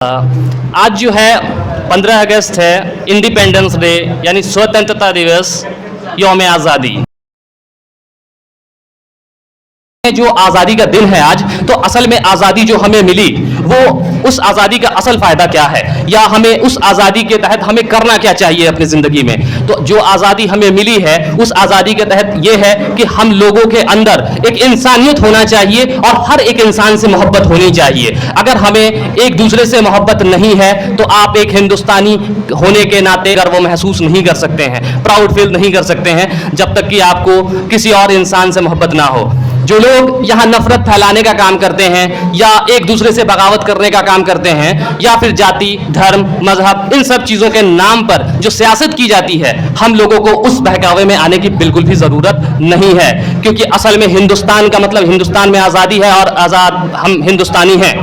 आज जो है 15 अगस्त है, इंडिपेंडेंस डे यानी स्वतंत्रता दिवस, यौम आज़ादी। जो आज़ादी का दिन है आज, तो असल में आज़ादी जो हमें मिली वो उस आज़ादी का असल फ़ायदा क्या है, या हमें उस आज़ादी के तहत हमें करना क्या चाहिए अपनी ज़िंदगी में। तो जो आज़ादी हमें मिली है उस आज़ादी के तहत ये है कि हम लोगों के अंदर एक इंसानियत होना चाहिए और हर एक इंसान से मोहब्बत होनी चाहिए। अगर हमें एक दूसरे से मोहब्बत नहीं है तो आप एक हिंदुस्तानी होने के नाते गर्व महसूस नहीं कर सकते हैं, प्राउड फील नहीं कर सकते हैं, जब तक कि आपको किसी और इंसान से मोहब्बत ना हो। जो लोग यहाँ नफरत फैलाने का काम करते हैं या एक दूसरे से बगावत करने का काम करते हैं या फिर जाति, धर्म, मजहब, इन सब चीज़ों के नाम पर जो सियासत की जाती है, हम लोगों को उस बहकावे में आने की बिल्कुल भी ज़रूरत नहीं है। क्योंकि असल में हिंदुस्तान का मतलब हिंदुस्तान में आज़ादी है और आज़ाद हम हिंदुस्तानी हैं।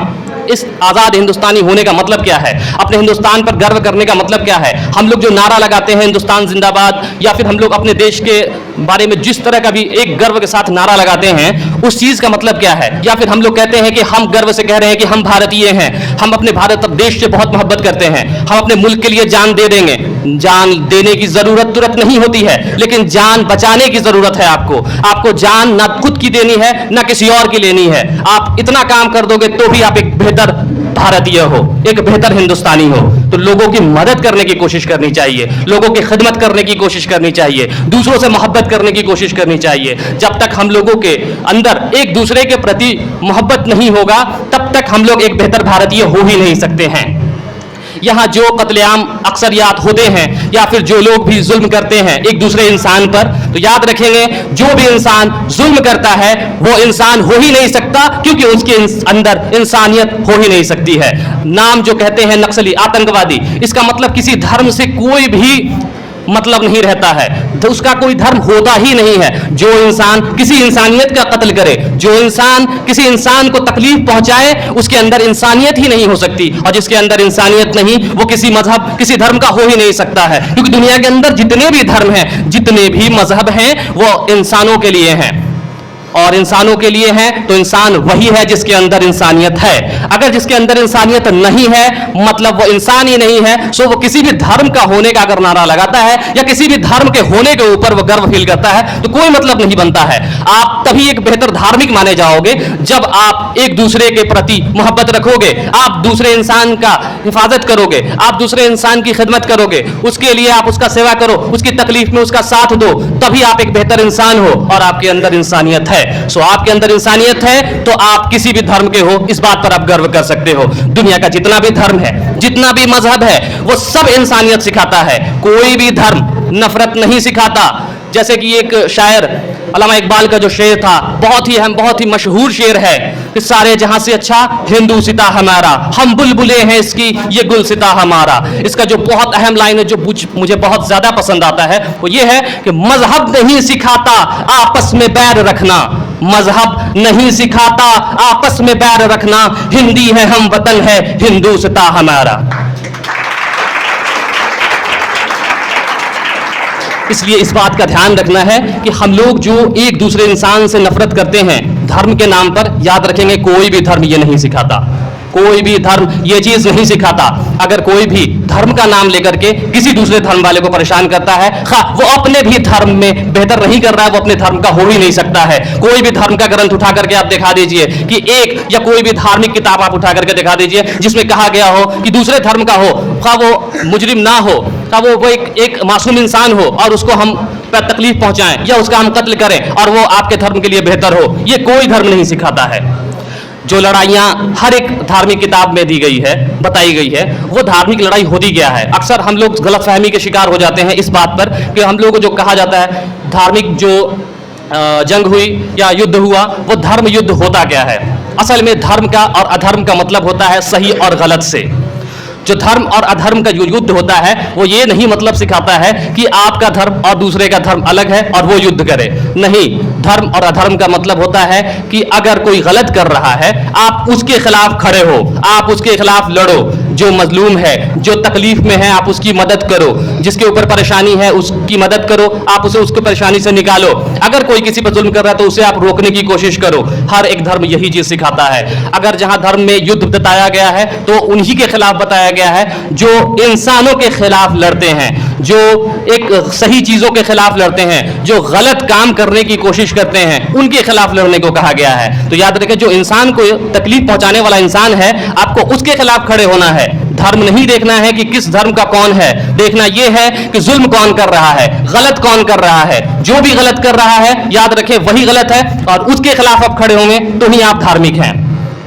इस आज़ाद हिंदुस्तानी होने का मतलब क्या है, अपने हिंदुस्तान पर गर्व करने का मतलब क्या है। हम लोग जो नारा लगाते हैं हिंदुस्तान जिंदाबाद, या फिर हम लोग अपने देश के बारे में जिस तरह का भी एक गर्व के साथ नारा लगाते हैं, उस चीज़ का मतलब क्या है। या फिर हम लोग कहते हैं कि हम गर्व से कह रहे हैं कि हम भारतीय हैं, हम अपने भारत देश से बहुत मोहब्बत करते हैं, हम अपने मुल्क के लिए जान दे देंगे। जान देने की ज़रूरत तुरंत नहीं होती है, लेकिन जान बचाने की ज़रूरत है। आपको जान ना खुद की देनी है ना किसी और की लेनी है। आप इतना काम कर दोगे तो भी आप एक बेहतर भारतीय हो, एक बेहतर हिंदुस्तानी हो। तो लोगों की मदद करने की कोशिश करनी चाहिए, लोगों की खिदमत करने की कोशिश करनी चाहिए, दूसरों से मोहब्बत करने की कोशिश करनी चाहिए। जब तक हम लोगों के अंदर एक दूसरे के प्रति मोहब्बत नहीं होगा, तब तक हम लोग एक बेहतर भारतीय हो ही नहीं सकते हैं। यहाँ जो कत्लेआम अक्सरियात होते हैं या फिर जो लोग भी जुल्म करते हैं एक दूसरे इंसान पर, तो याद रखेंगे जो भी इंसान जुल्म करता है वो इंसान हो ही नहीं सकता, क्योंकि उसके अंदर इंसानियत हो ही नहीं सकती है। नाम जो कहते हैं नक्सली, आतंकवादी, इसका मतलब किसी धर्म से कोई भी मतलब नहीं रहता है, तो उसका कोई धर्म होता ही नहीं है। जो इंसान किसी इंसानियत का कत्ल करे, जो इंसान किसी इंसान को तकलीफ पहुंचाए, उसके अंदर इंसानियत ही नहीं हो सकती। और जिसके अंदर इंसानियत नहीं, वो किसी मजहब, किसी धर्म का हो ही नहीं सकता है। क्योंकि दुनिया के अंदर जितने भी धर्म हैं, जितने भी मजहब हैं, वो इंसानों के लिए हैं, और इंसानों के लिए हैं तो इंसान वही है जिसके अंदर इंसानियत है। अगर जिसके अंदर इंसानियत नहीं है, मतलब वो इंसान ही नहीं है, सो वो किसी भी धर्म का होने का अगर नारा लगाता है या किसी भी धर्म के होने के ऊपर वो गर्व फील करता है, तो कोई मतलब नहीं बनता है। आप तभी एक बेहतर धार्मिक माने जाओगे जब आप एक दूसरे के प्रति मोहब्बत रखोगे, आप दूसरे इंसान का हिफाजत करोगे, आप दूसरे इंसान की खिदमत करोगे, उसके लिए आप उसका सेवा करो, उसकी तकलीफ में उसका साथ दो, तभी आप एक बेहतर इंसान हो और आपके अंदर इंसानियत है। सो आपके अंदर इंसानियत है तो आप किसी भी धर्म के हो, इस बात पर आप गर्व कर सकते हो। दुनिया का जितना भी धर्म है, जितना भी मजहब है, वो सब इंसानियत सिखाता है। कोई भी धर्म नफरत नहीं सिखाता। जैसे कि एक शायर अल्लामा इकबाल का जो शेर था, बहुत ही मशहूर शेर है कि सारे जहां से अच्छा हिंदू सिता हमारा, हम बुलबुले हैं इसकी ये गुल सिता हमारा। इसका जो बहुत अहम लाइन है जो मुझे बहुत ज्यादा पसंद आता है, वो ये है कि मजहब नहीं सिखाता आपस में बैर रखना, मजहब नहीं सिखाता आपस में बैर रखना, हिंदी है हम वतन है हिंदू सिता हमारा। इसलिए इस बात का ध्यान रखना है कि हम लोग जो एक दूसरे इंसान से नफरत करते हैं धर्म के नाम पर, याद रखेंगे कोई भी धर्म ये नहीं सिखाता, कोई भी धर्म ये चीज नहीं सिखाता। अगर कोई भी धर्म का नाम लेकर के किसी दूसरे धर्म वाले को परेशान करता है, वो अपने भी धर्म में बेहतर नहीं कर रहा है, वो अपने धर्म का हो ही नहीं सकता है। कोई भी धर्म का ग्रंथ उठा करके आप दिखा दीजिए कि एक, या कोई भी धार्मिक किताब आप उठा करके दिखा दीजिए जिसमें कहा गया हो कि दूसरे धर्म का हो, वो मुजरिम ना हो, वो एक मासूम इंसान हो और उसको हम पर तकलीफ पहुंचाएं या उसका हम कत्ल करें और वो आपके धर्म के लिए बेहतर हो, ये कोई धर्म नहीं सिखाता है। जो लड़ाइयाँ हर एक धार्मिक किताब में दी गई है, बताई गई है, वो धार्मिक लड़ाई होती क्या है। अक्सर हम लोग गलतफहमी के शिकार हो जाते हैं इस बात पर कि हम लोगों को जो कहा जाता है धार्मिक जो जंग हुई या युद्ध हुआ, वो धर्म युद्ध होता क्या है। असल में धर्म का और अधर्म का मतलब होता है सही और गलत से। जो धर्म और अधर्म का जो युद्ध होता है वो ये नहीं मतलब सिखाता है कि आपका धर्म और दूसरे का धर्म अलग है और वो युद्ध करे। नहीं, धर्म और अधर्म का मतलब होता है कि अगर कोई गलत कर रहा है, आप उसके खिलाफ खड़े हो, आप उसके खिलाफ लड़ो। जो मजलूम है, जो तकलीफ में है, आप उसकी मदद करो। जिसके ऊपर परेशानी है उसकी मदद करो, आप उसे उसको परेशानी से निकालो। अगर कोई किसी पर जुल्म कर रहा है तो उसे आप रोकने की कोशिश करो। हर एक धर्म यही चीज सिखाता है। अगर जहां धर्म में युद्ध बताया गया है तो उन्हीं के खिलाफ बताया गया है जो इंसानों के खिलाफ लड़ते हैं, जो एक सही चीजों के खिलाफ लड़ते हैं, जो गलत काम करने की कोशिश करते हैं, उनके खिलाफ लड़ने को कहा गया है। तो याद रखें, जो इंसान को तकलीफ पहुंचाने वाला इंसान है, आपको उसके खिलाफ खड़े होना है। धर्म नहीं देखना है कि किस धर्म का कौन है, देखना यह है कि जुल्म कौन कर रहा है, गलत कौन कर रहा है। जो भी गलत कर रहा है याद रखें वही गलत है, और उसके खिलाफ आप खड़े होंगे तो ही आप धार्मिक हैं।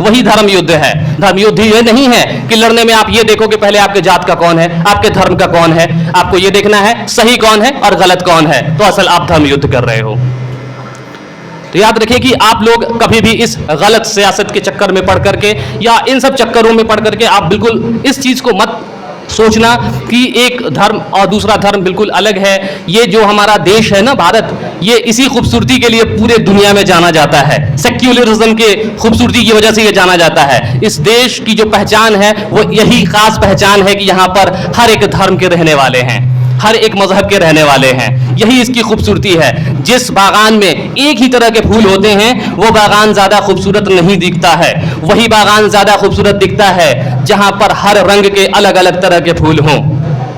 वही धर्म युद्ध है। धर्म युद्ध ये नहीं है कि लड़ने में आप ये देखो कि पहले आपके जात का कौन है, आपके धर्म का कौन है। आपको ये देखना है सही कौन है और गलत कौन है, तो असल आप धर्म युद्ध कर रहे हो। तो याद रखिए कि आप लोग कभी भी इस गलत सियासत के चक्कर में पड़ करके या इन सब चक्करों में पड़ करके आप बिल्कुल इस चीज को मत सोचना कि एक धर्म और दूसरा धर्म बिल्कुल अलग है। ये जो हमारा देश है ना भारत, ये इसी खूबसूरती के लिए पूरे दुनिया में जाना जाता है। सेक्युलरिज्म के खूबसूरती की वजह से ये जाना जाता है। इस देश की जो पहचान है वो यही खास पहचान है कि यहाँ पर हर एक धर्म के रहने वाले हैं, हर एक मजहब के रहने वाले हैं। यही इसकी खूबसूरती है। जिस बागान में एक ही तरह के फूल होते हैं वो बागान ज्यादा खूबसूरत नहीं दिखता है। वही बागान ज्यादा खूबसूरत दिखता है जहां पर हर रंग के अलग अलग तरह के फूल हों।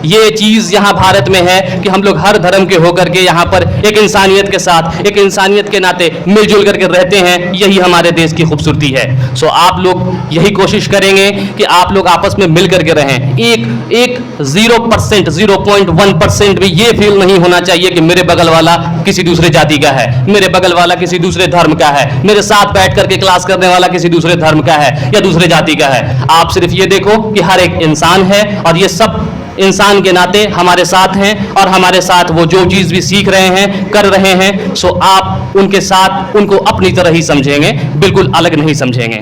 ये चीज यहाँ भारत में है कि हम लोग हर धर्म के होकर के यहाँ पर एक इंसानियत के साथ, एक इंसानियत के नाते मिलजुल करके रहते हैं। यही हमारे देश की खूबसूरती है। सो आप लोग यही कोशिश करेंगे कि आप लोग आपस में मिल करके रहें। एक 0%, 0.1% भी ये फील नहीं होना चाहिए कि मेरे बगल वाला किसी दूसरे जाति का है, मेरे बगल वाला किसी दूसरे धर्म का है, मेरे साथ बैठ करके क्लास करने वाला किसी दूसरे धर्म का है या दूसरे जाति का है। आप सिर्फ ये देखो कि हर एक इंसान है और ये सब इंसान के नाते हमारे साथ हैं, और हमारे साथ वो जो चीज भी सीख रहे हैं, कर रहे हैं, सो आप उनके साथ उनको अपनी तरह ही समझेंगे, बिल्कुल अलग नहीं समझेंगे।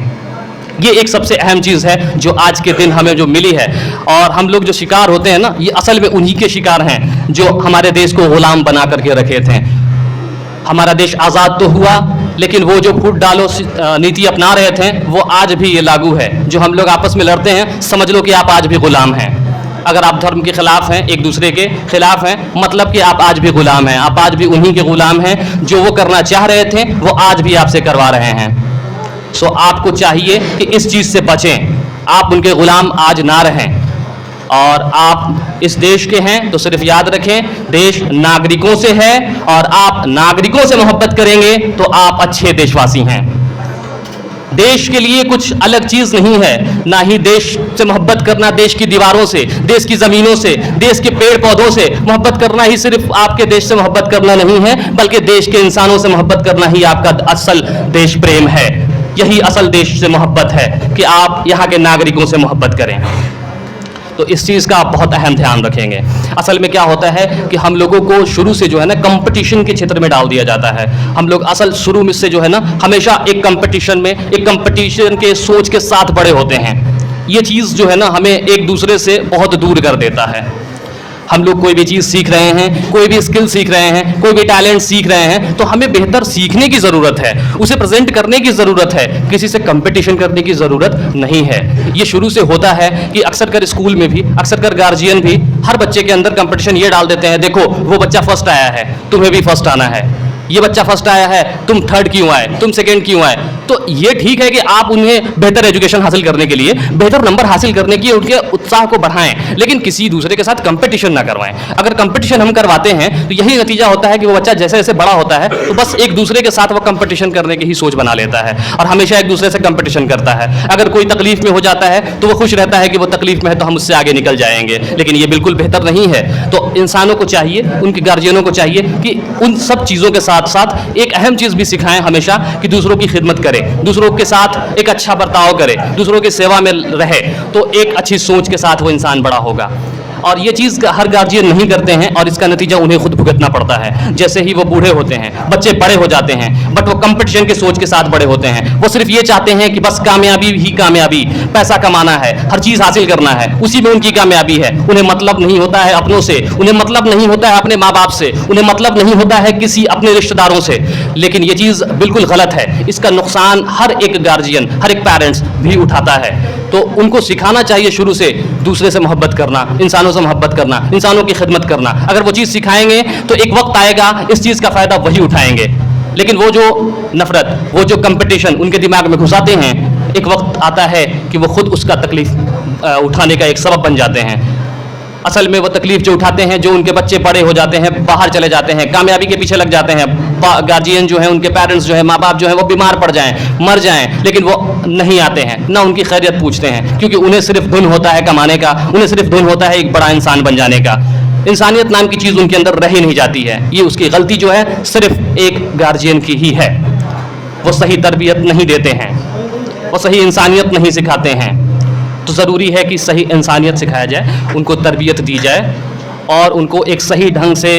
ये एक सबसे अहम चीज है जो आज के दिन हमें जो मिली है। और हम लोग जो शिकार होते हैं ना, ये असल में उन्हीं के शिकार हैं जो हमारे देश को गुलाम बना करके रखे थे। हमारा देश आजाद तो हुआ, लेकिन वो जो फूट डालो नीति अपना रहे थे वो आज भी ये लागू है। जो हम लोग आपस में लड़ते हैं, समझ लो कि आप आज भी गुलाम हैं। अगर आप धर्म के खिलाफ हैं, एक दूसरे के खिलाफ हैं, मतलब कि आप आज भी गुलाम हैं। आप आज भी उन्हीं के गुलाम हैं। जो वो करना चाह रहे थे वो आज भी आपसे करवा रहे हैं। सो आपको चाहिए कि इस चीज से बचें, आप उनके गुलाम आज ना रहें। और आप इस देश के हैं तो सिर्फ याद रखें, देश नागरिकों से है, और आप नागरिकों से मोहब्बत करेंगे तो आप अच्छे देशवासी हैं। देश के लिए कुछ अलग चीज नहीं है, ना ही देश से मोहब्बत करना देश की दीवारों से, देश की जमीनों से, देश के पेड़ पौधों से मोहब्बत करना ही सिर्फ आपके देश से मोहब्बत करना नहीं है, बल्कि देश के इंसानों से मोहब्बत करना ही आपका असल देश प्रेम है। यही असल देश से मोहब्बत है कि आप यहाँ के नागरिकों से मोहब्बत करें। तो इस चीज़ का आप बहुत अहम ध्यान रखेंगे। असल में क्या होता है कि हम लोगों को शुरू से जो है ना कंपटीशन के क्षेत्र में डाल दिया जाता है। हम लोग असल शुरू में से जो है ना हमेशा एक कंपटीशन के सोच के साथ बड़े होते हैं। ये चीज़ जो है ना हमें एक दूसरे से बहुत दूर कर देता है। हम लोग कोई भी चीज़ सीख रहे हैं, कोई भी स्किल सीख रहे हैं, कोई भी टैलेंट सीख रहे हैं, तो हमें बेहतर सीखने की ज़रूरत है, उसे प्रेजेंट करने की ज़रूरत है, किसी से कंपटीशन करने की ज़रूरत नहीं है। ये शुरू से होता है कि अक्सर कर स्कूल में भी, अक्सर कर गार्जियन भी हर बच्चे के अंदर कंपटीशन ये डाल देते हैं, देखो वो बच्चा फर्स्ट आया है, तुम्हें भी फर्स्ट आना है। ये बच्चा फर्स्ट आया है, तुम थर्ड क्यों आए, तुम सेकंड क्यों आए। तो ये ठीक है कि आप उन्हें बेहतर एजुकेशन हासिल करने के लिए, बेहतर नंबर हासिल करने के लिए उनके उत्साह को बढ़ाएं, लेकिन किसी दूसरे के साथ कंपटीशन ना करवाएं। अगर कंपटीशन हम करवाते हैं तो यही नतीजा होता है कि वो बच्चा जैसे जैसे बड़ा होता है तो बस एक दूसरे के साथ वो कंपटीशन करने की ही सोच बना लेता है और हमेशा एक दूसरे से कंपटीशन करता है। अगर कोई तकलीफ में हो जाता है तो वो खुश रहता है कि वो तकलीफ में है तो हम उससे आगे निकल जाएंगे, लेकिन ये बिल्कुल बेहतर नहीं है। तो इंसानों को चाहिए, उनके गार्जियनों को चाहिए कि उन सब चीज़ों के साथ साथ एक अहम चीज़ भी सिखाएं हमेशा कि दूसरों की खिदमत करें, दूसरों के साथ एक अच्छा बर्ताव करें, दूसरों की सेवा में रहे, तो एक अच्छी सोच के साथ वो इंसान बड़ा होगा। और ये चीज़ हर गार्जियन नहीं करते हैं और इसका नतीजा उन्हें खुद भुगतना पड़ता है। जैसे ही वो बूढ़े होते हैं, बच्चे बड़े हो जाते हैं, बट वो कंपटीशन के सोच के साथ बड़े होते हैं। वो सिर्फ ये चाहते हैं कि बस कामयाबी ही कामयाबी, पैसा कमाना है, हर चीज़ हासिल करना है, उसी में उनकी कामयाबी है। उन्हें मतलब नहीं होता है अपनों से, उन्हें मतलब नहीं होता है अपने माँ बाप से, उन्हें मतलब नहीं होता है किसी अपने रिश्तेदारों से। लेकिन ये चीज़ बिल्कुल गलत है। इसका नुकसान हर एक गार्जियन, हर एक पेरेंट्स भी उठाता है। तो उनको सिखाना चाहिए शुरू से दूसरे से मोहब्बत करना, इंसानों से मोहब्बत करना, इंसानों की खिदमत करना। अगर वो चीज़ सिखाएंगे तो एक वक्त आएगा इस चीज़ का फ़ायदा वही उठाएंगे। लेकिन वो जो नफ़रत, वो जो कंपटीशन उनके दिमाग में घुसाते हैं, एक वक्त आता है कि वो खुद उसका तकलीफ़ उठाने का एक सबब बन जाते हैं। असल में वो तकलीफ़ जो उठाते हैं, जो उनके बच्चे बड़े हो जाते हैं, बाहर चले जाते हैं, कामयाबी के पीछे लग जाते हैं, गार्जियन जो है, उनके पेरेंट्स जो है, माँ बाप जो है, वो बीमार पड़ जाएं, मर जाएं, लेकिन वो नहीं आते हैं, ना उनकी खैरियत पूछते हैं, क्योंकि उन्हें सिर्फ धुन होता है कमाने का, उन्हें सिर्फ धुन होता है एक बड़ा इंसान बन जाने का। इंसानियत नाम की चीज़ उनके अंदर रह ही नहीं जाती है। ये उसकी गलती जो है सिर्फ एक गार्जियन की ही है। वो सही तरबियत नहीं देते हैं, वो सही इंसानियत नहीं सिखाते हैं। तो ज़रूरी है कि सही इंसानियत सिखाया जाए, उनको तरबियत दी जाए और उनको एक सही ढंग से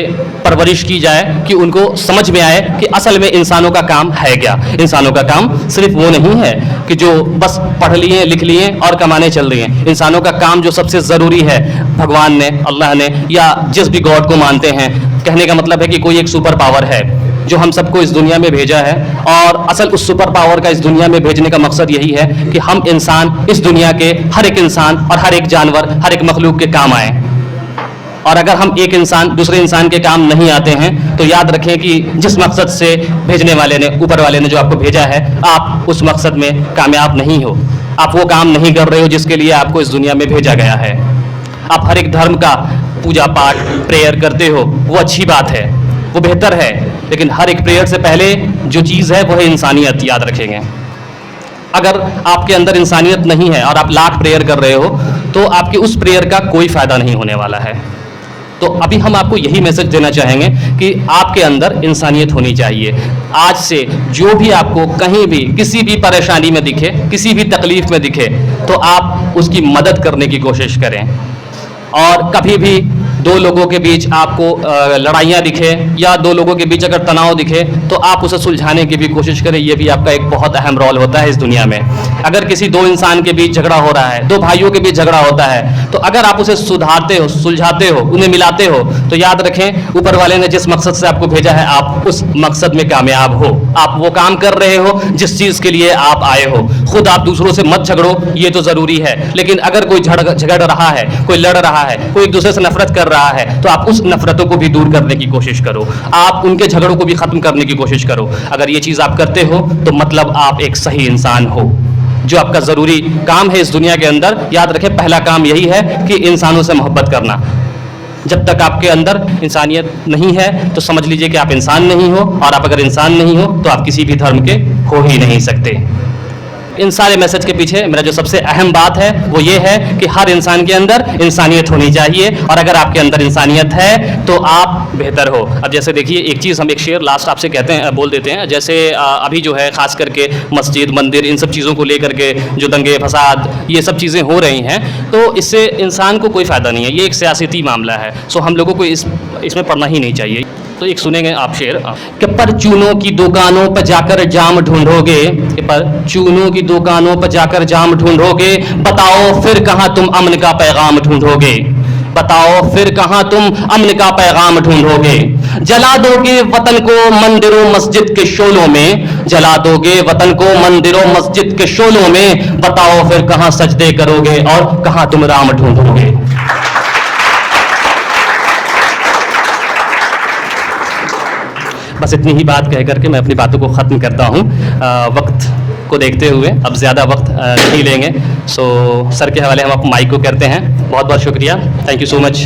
परवरिश की जाए कि उनको समझ में आए कि असल में इंसानों का काम है क्या। इंसानों का काम सिर्फ वो नहीं है कि जो बस पढ़ लिए, लिख लिए और कमाने चल रही हैं। इंसानों का काम जो सबसे ज़रूरी है, भगवान ने, अल्लाह ने, या जिस भी गॉड को मानते हैं, कहने का मतलब है कि कोई एक सुपर पावर है जो हम सबको इस दुनिया में भेजा है। और असल उस सुपर पावर का इस दुनिया में भेजने का मकसद यही है कि हम इंसान इस दुनिया के हर एक इंसान और हर एक जानवर, हर एक मखलूक के काम आए। और अगर हम एक इंसान दूसरे इंसान के काम नहीं आते हैं तो याद रखें कि जिस मकसद से भेजने वाले ने, ऊपर वाले ने जो आपको भेजा है, आप उस मकसद में कामयाब नहीं हो। आप वो काम नहीं कर रहे हो जिसके लिए आपको इस दुनिया में भेजा गया है। आप हर एक धर्म का पूजा पाठ, प्रेयर करते हो, वो अच्छी बात है, वो बेहतर है, लेकिन हर एक प्रेयर से पहले जो चीज़ है वो है इंसानियत। याद रखेंगे, अगर आपके अंदर इंसानियत नहीं है और आप लाख प्रेयर कर रहे हो तो आपके उस प्रेयर का कोई फ़ायदा नहीं होने वाला है। तो अभी हम आपको यही मैसेज देना चाहेंगे कि आपके अंदर इंसानियत होनी चाहिए। आज से जो भी आपको कहीं भी किसी भी परेशानी में दिखे, किसी भी तकलीफ़ में दिखे, तो आप उसकी मदद करने की कोशिश करें। और कभी भी दो लोगों के बीच आपको लड़ाइयाँ दिखे या दो लोगों के बीच अगर तनाव दिखे तो आप उसे सुलझाने की भी कोशिश करें। ये भी आपका एक बहुत अहम रोल होता है इस दुनिया में। अगर किसी दो इंसान के बीच झगड़ा हो रहा है, दो भाइयों के बीच झगड़ा होता है, तो अगर आप उसे सुधारते हो, सुलझाते हो, उन्हें मिलाते हो, तो याद रखें ऊपर वाले ने जिस मकसद से आपको भेजा है, आप उस मकसद में कामयाब हो। आप वो काम कर रहे हो जिस चीज़ के लिए आप आए हो। खुद आप दूसरों से मत झगड़ो, ये तो ज़रूरी है, लेकिन अगर कोई झगड़ रहा है, कोई लड़ रहा है, कोई एक दूसरे से नफरत कर रहा है, तो आप उस नफरतों को भी दूर करने की कोशिश करो। आप उनके झगड़ों को भी खत्म करने की कोशिश करो। अगर ये चीज़ आप करते हो तो मतलब आप एक सही इंसान हो। जो आपका ज़रूरी काम है इस दुनिया के अंदर, याद रखें, पहला काम यही है कि इंसानों से मोहब्बत करना। जब तक आपके अंदर इंसानियत नहीं है तो समझ लीजिए कि आप इंसान नहीं हो, और आप अगर इंसान नहीं हो तो आप किसी भी धर्म के हो ही नहीं सकते। इन सारे मैसेज के पीछे मेरा जो सबसे अहम बात है वो ये है कि हर इंसान के अंदर इंसानियत होनी चाहिए, और अगर आपके अंदर इंसानियत है तो आप बेहतर हो। अब जैसे देखिए, एक चीज़, हम एक शेर लास्ट आपसे कहते हैं, बोल देते हैं। जैसे अभी जो है ख़ास करके मस्जिद, मंदिर, इन सब चीज़ों को लेकर के जो दंगे फसाद, ये सब चीज़ें हो रही हैं, तो इससे इंसान को कोई फ़ायदा नहीं है। ये एक सियासती मामला है, सो हम लोगों को इसमें पढ़ना ही नहीं चाहिए। तो एक सुनेंगे आप शेर कि परचूनों की दुकानों पर जाकर जाम ढूंढोगे, कि परचूनों की दुकानों पर जाकर जाम ढूंढोगे, बताओ फिर कहाँ तुम अमन का पैगाम ढूंढोगे। बताओ फिर कहाँ तुम अमन का पैगाम ढूंढोगे। जला दोगे वतन को मंदिरों मस्जिद के शोलों में, जला दोगे वतन को मंदिरों मस्जिद के शोलों में, बताओ फिर कहाँ सजदे करोगे और कहाँ तुम राम ढूंढोगे। बस इतनी ही बात कह करके मैं अपनी बातों को ख़त्म करता हूँ। वक्त को देखते हुए अब ज़्यादा वक्त नहीं लेंगे, सो सर के हवाले हम आप माइक को करते हैं। बहुत बहुत शुक्रिया, थैंक यू सो मच।